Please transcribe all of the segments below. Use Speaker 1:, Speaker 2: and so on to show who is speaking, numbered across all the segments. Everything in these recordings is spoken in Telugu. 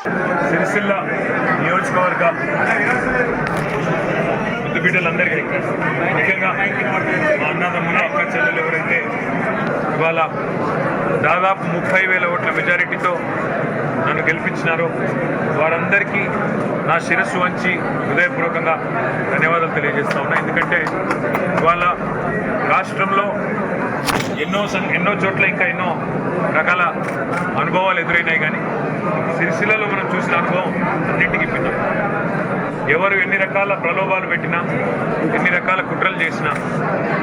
Speaker 1: సిరిసిల్ల నియోజకవర్గ ముద్దు బిడ్డలందరికీ ముఖ్యంగా మా అన్నదమ్ములు అక్క చెల్లెలు ఎవరైతే ఇవాళ దాదాపు 30,000 ఓట్ల మెజారిటీతో నన్ను గెలిపించినారో వారందరికీ నా శిరస్సు వంచి హృదయపూర్వకంగా ధన్యవాదాలు తెలియజేస్తా ఉన్నా. ఎందుకంటే ఇవాళ రాష్ట్రంలో ఎన్నో చోట్ల ఇంకా ఎన్నో రకాల అనుభవాలు ఎదురైనాయి, కానీ సిరిసిల్లలో మనం చూసిన అనుభవం అన్నింటికి భిన్నం. ఎవరు ఎన్ని రకాల ప్రలోభాలు పెట్టినా, ఎన్ని రకాల కుట్రలు చేసినా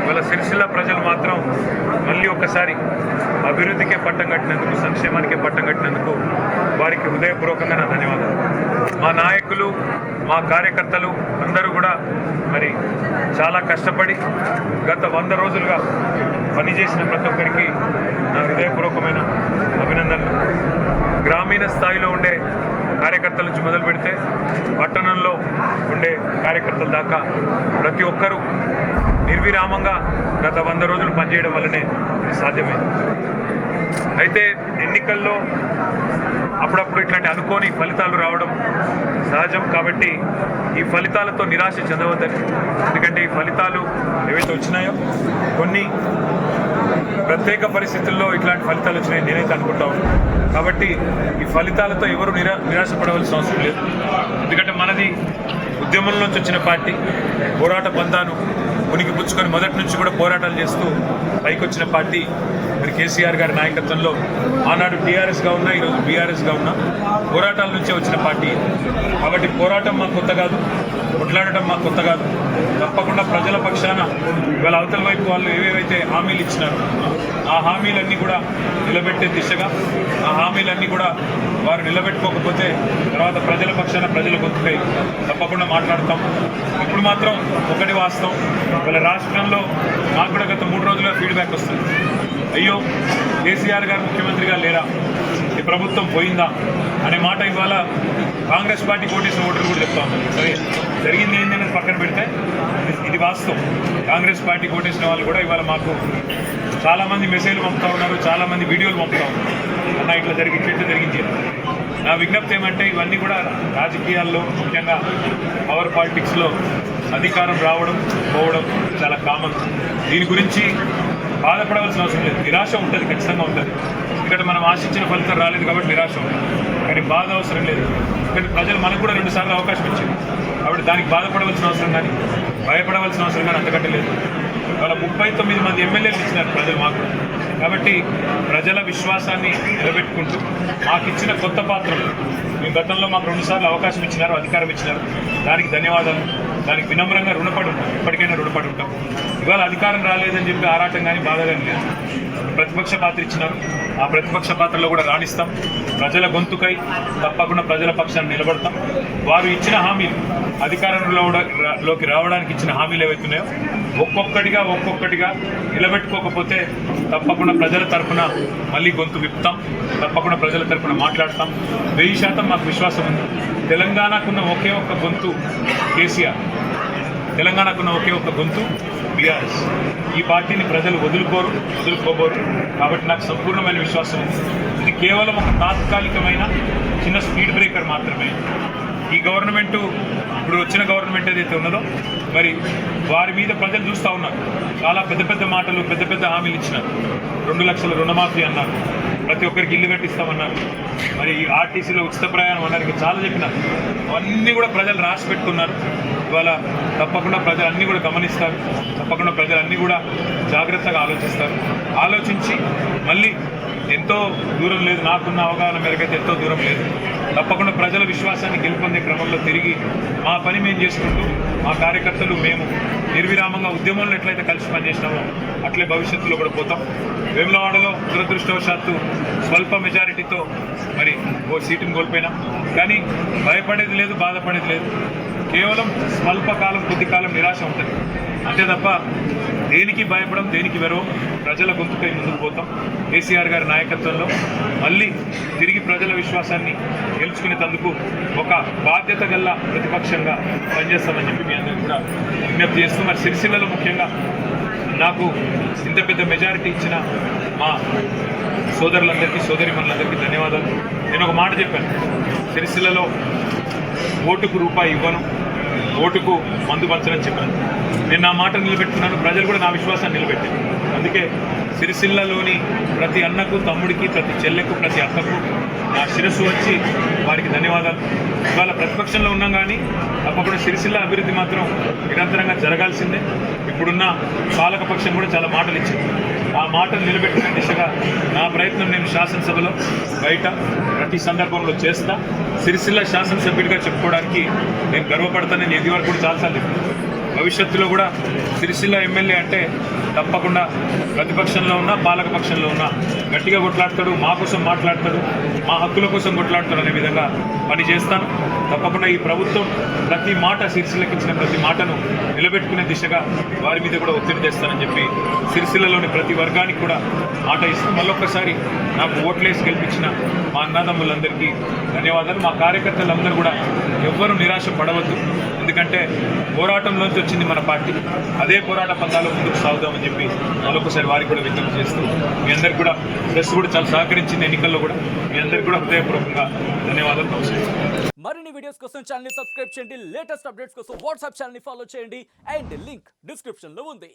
Speaker 1: వాళ్ళ సిరిసిల్ల ప్రజలు మాత్రం మళ్ళీ ఒక్కసారి అభివృద్ధికే పట్టం కట్టినందుకు, సంక్షేమానికే పట్టం కట్టినందుకు వారికి హృదయపూర్వకంగా నా ధన్యవాదాలు. మా నాయకులు, మా కార్యకర్తలు అందరూ కూడా మరి చాలా కష్టపడి గత 100 రోజులుగా పనిచేసిన ప్రతి ఒక్కరికి నా హృదయపూర్వకమైన అభినందనలు. గ్రామీణ స్థాయిలో ఉండే కార్యకర్తల నుంచి మొదలు పెడితే పట్టణంలో ఉండే కార్యకర్తల దాకా ప్రతి ఒక్కరూ నిర్విరామంగా గత 100 రోజులు పనిచేయడం వల్లనే సాధ్యమైంది. అయితే ఎన్నికల్లో అప్పుడప్పుడు ఇట్లాంటి అనుకోని ఫలితాలు రావడం సహజం. కాబట్టి ఈ ఫలితాలతో నిరాశ చెందవద్దని, ఎందుకంటే ఈ ఫలితాలు ఏవైతే వచ్చినాయో కొన్ని ప్రత్యేక పరిస్థితుల్లో ఇట్లాంటి ఫలితాలు వచ్చినాయి నేనైతే అనుకుంటా ఉన్నాను. కాబట్టి ఈ ఫలితాలతో ఎవరు నిరాశపడవలసిన అవసరం లేదు. ఎందుకంటే మనది ఉద్యమం నుంచి వచ్చిన పార్టీ, పోరాట బంధాను ఉనికి పుచ్చుకొని మొదటి నుంచి కూడా పోరాటాలు చేస్తూ పైకి వచ్చిన పార్టీ మరి కేసీఆర్ గారి నాయకత్వంలో ఆనాడు టీఆర్ఎస్గా ఉన్నా, ఈరోజు బీఆర్ఎస్గా ఉన్నా పోరాటాల నుంచే వచ్చిన పార్టీ. కాబట్టి పోరాటం మాకు కొత్త కాదు, కొట్లాడటం మాకు కొత్త కాదు. తప్పకుండా ప్రజల పక్షాన ఇవాళ అవతల వైపు వాళ్ళు ఏవేవైతే హామీలు ఇచ్చినారో ఆ హామీలన్నీ కూడా నిలబెట్టే దిశగా, ఆ హామీలన్నీ కూడా వారు నిలబెట్టుకోకపోతే తర్వాత ప్రజల పక్షాన ప్రజల గొంతుకై తప్పకుండా మాట్లాడతాం. ఇప్పుడు మాత్రం ఒకటి వాస్తవం, ఇవాళ రాష్ట్రంలో నాకు కూడా గత 3 రోజులుగా ఫీడ్బ్యాక్ వస్తుంది. అయ్యో కేసీఆర్ గారు ముఖ్యమంత్రిగా లేరా, ఈ ప్రభుత్వం పోయిందా అనే మాట ఇవాళ కాంగ్రెస్ పార్టీ కోటేసిన ఓటర్లు కూడా చెప్తా ఉన్నారు. సరే, జరిగింది ఏంటని పక్కన పెడితే ఇది వాస్తవం. కాంగ్రెస్ పార్టీ కోటేసిన వాళ్ళు కూడా ఇవాళ మాకు చాలామంది మెసేజ్లు పంపుతూ ఉన్నారు, చాలామంది వీడియోలు పంపుతూ ఉన్నారు. అన్న ఇట్లా జరిగింది. నా విజ్ఞప్తి ఏమంటే ఇవన్నీ కూడా రాజకీయాల్లో, ముఖ్యంగా పవర్ పాలిటిక్స్లో అధికారం రావడం పోవడం చాలా కామన్. దీని గురించి బాధపడవలసిన అవసరం లేదు. నిరాశ ఉంటుంది, ఖచ్చితంగా ఉంటుంది. ఇక్కడ మనం ఆశించిన ఫలితం రాలేదు కాబట్టి నిరాశ ఉంటుంది, కానీ బాధ అవసరం లేదు. ఇక్కడ ప్రజలు మనకు కూడా 2 సార్లు అవకాశం ఇచ్చింది కాబట్టి దానికి బాధపడవలసిన అవసరం కానీ భయపడవలసిన అవసరం కానీ అంతకంటే లేదు. వాళ్ళ 39 మంది ఎమ్మెల్యేలు ఇచ్చినారు ప్రజలు మాకు. కాబట్టి ప్రజల విశ్వాసాన్ని నిలబెట్టుకుంటూ మాకు ఇచ్చిన కొత్త పాత్రలు, మీ గతంలో మాకు 2 సార్లు అవకాశం ఇచ్చినారు, అధికారం ఇచ్చినారు, దానికి ధన్యవాదాలు. దానికి వినమ్రంగా రుణపడి ఉంటాం, ఇప్పటికైనా రుణపడి ఉంటాం. ఇవాళ అధికారం రాలేదని చెప్పి ఆరాటం కానీ బాధ కానీ లేదు. ప్రతిపక్ష పాత్ర ఇచ్చినారు, ఆ ప్రతిపక్ష పాత్రలో కూడా రాణిస్తాం. ప్రజల గొంతుకై తప్పకుండా ప్రజల పక్షాన్ని నిలబడతాం. వారు ఇచ్చిన హామీలు, అధికారంలోకి రావడానికి ఇచ్చిన హామీలు ఏవైతున్నాయో ఒక్కొక్కటిగా నిలబెట్టుకోకపోతే తప్పకుండా ప్రజల తరఫున మళ్ళీ గొంతు విప్పుతాం, తప్పకుండా ప్రజల తరఫున మాట్లాడతాం. 1000% మాకు విశ్వాసం ఉంది. తెలంగాణకున్న ఒకే ఒక్క గొంతు కేసీఆర్, తెలంగాణకున్న ఒకే ఒక్క గొంతు బీఆర్ఎస్. ఈ పార్టీని ప్రజలు వదులుకోబోరు. కాబట్టి నాకు సంపూర్ణమైన విశ్వాసం ఉంది. ఇది కేవలం ఒక తాత్కాలికమైన చిన్న స్పీడ్ బ్రేకర్ మాత్రమే. ఈ గవర్నమెంటు, ఇప్పుడు వచ్చిన గవర్నమెంట్ ఏదైతే ఉన్నదో మరి వారి మీద ప్రజలు చూస్తూ ఉన్నారు. చాలా పెద్ద మాటలు, పెద్ద హామీలు ఇచ్చినారు. 2 లక్షల రుణమాఫీ అన్నారు, ప్రతి ఒక్కరికి ఇల్లు కట్టిస్తామన్నారు, మరి ఆర్టీసీలో ఉచిత ప్రయాణం అన్నారు, ఇంకా చాలా చెప్పినారు. అవన్నీ కూడా ప్రజలు రాసి పెట్టుకున్నారు. ఇవాళ తప్పకుండా ప్రజలు అన్నీ కూడా గమనిస్తారు, తప్పకుండా ప్రజలు అన్నీ కూడా జాగ్రత్తగా ఆలోచిస్తారు. ఆలోచించి మళ్ళీ ఎంతో దూరం లేదు, నాకున్న అవగాహన మేరకైతే ఎంతో దూరం లేదు, తప్పకుండా ప్రజల విశ్వాసాన్ని గెలుపొందే క్రమంలో తిరిగి మా పని మేము చేసుకుంటూ, మా కార్యకర్తలు మేము నిర్విరామంగా ఉద్యమంలో ఎట్లయితే కలిసి పనిచేసినామో అట్లే భవిష్యత్తులో కూడా పోతాం. వేములవాడలో దురదృష్టవశాత్తు స్వల్ప మెజారిటీతో మరి ఓ సీటును కోల్పోయినాం, కానీ భయపడేది లేదు, బాధపడేది లేదు. కేవలం స్వల్పకాలం, కొద్ది కాలం నిరాశ ఉంటుంది అంతే తప్ప దేనికి భయపడం, దేనికి వెరవం. ప్రజల గొంతుకై ముందుకు పోతాం. కేసీఆర్ గారి నాయకత్వంలో మళ్ళీ తిరిగి ప్రజల విశ్వాసాన్ని గెలుచుకునేందుకు ఒక బాధ్యత గల ప్రతిపక్షంగా పనిచేస్తామని చెప్పి మీ అందరికీ కూడా విజ్ఞప్తి చేస్తూ, మరి సిరిసిల్లలో ముఖ్యంగా నాకు ఇంత పెద్ద మెజారిటీ ఇచ్చిన మా సోదరులందరికీ సోదరిమణులందరికీ ధన్యవాదాలు. నేను ఒక మాట చెప్పాను, సిరిసిల్లలో ఓటుకు రూపాయి ఇవ్వను, ఓటుకు మందు పంచనని చెప్పాను. నేను నా మాట నిలబెట్టుకున్నాను, ప్రజలు కూడా నా విశ్వాసాన్ని నిలబెట్టారు. అందుకే సిరిసిల్లలోని ప్రతి అన్నకు, తమ్ముడికి, ప్రతి చెల్లెకు, ప్రతి అక్కకు నా శిరస్సు వచ్చి వారికి ధన్యవాదాలు. ఇవాళ ప్రతిపక్షంలో ఉన్నాం కానీ తప్పకుండా సిరిసిల్ల అభివృద్ధి మాత్రం నిరంతరంగా జరగాల్సిందే. ఇప్పుడున్న పాలకపక్షం కూడా చాలా మాటలు ఇచ్చింది. ఆ మాటలు నిలబెట్టుకునే దిశగా నా ప్రయత్నం నేను శాసనసభలో బయట ప్రతి సందర్భంలో చేస్తా. సిరిసిల్ల శాసనసభ్యుడిగా చెప్పుకోవడానికి నేను గర్వపడతానని ఇది వరకు కూడా చాలాసార్లు చెప్పాను. భవిష్యత్తులో కూడా సిరిసిల్ల ఎమ్మెల్యే అంటే తప్పకుండా ప్రతిపక్షంలో ఉన్నా పాలకపక్షంలో ఉన్నా గట్టిగా కొట్లాడతాడు, మా కోసం మాట్లాడతాడు, మా హక్కుల కోసం కొట్లాడతాడు అనే విధంగా పని చేస్తాను. తప్పకుండా ఈ ప్రభుత్వం ప్రతి మాట, సిరిసిల్లకి ఇచ్చిన ప్రతి మాటను నిలబెట్టుకునే దిశగా వారి మీద కూడా ఒత్తిడి చేస్తానని చెప్పి సిరిసిల్లలోని ప్రతి వర్గానికి కూడా మాట ఇస్తూ మళ్ళొక్కసారి నాకు ఓట్లేసి గెలిపించిన మా అన్నదమ్ములందరికీ ధన్యవాదాలు. మా కార్యకర్తలందరూ కూడా ఎవ్వరూ నిరాశ పడవద్దు, ఎందుకంటే పోరాటంలోంచి వచ్చింది మన పార్టీ. అదే పోరాట పంతాలో ముందుకు సాగుదామని చెప్పి మరొకసారి వారికి కూడా విజ్ఞప్తి చేస్తూ మీ అందరికీ కూడా ప్రెస్ కూడా చాలా సహకరించింది ఎన్నికల్లో కూడా. మీ అందరికీ కూడా హృదయపూర్వకంగా ధన్యవాదాలు. నమస్కారం.
Speaker 2: మరిన్ని వీడియోస్ కోసం ఛానల్ ని సబ్స్క్రైబ్ చేయండి, లేటెస్ట్ అప్డేట్స్ కోసం వాట్సాప్ ఛానల్ ని ఫాలో చేయండి అండ్ లింక్ డిస్క్రిప్షన్ లో ఉంది.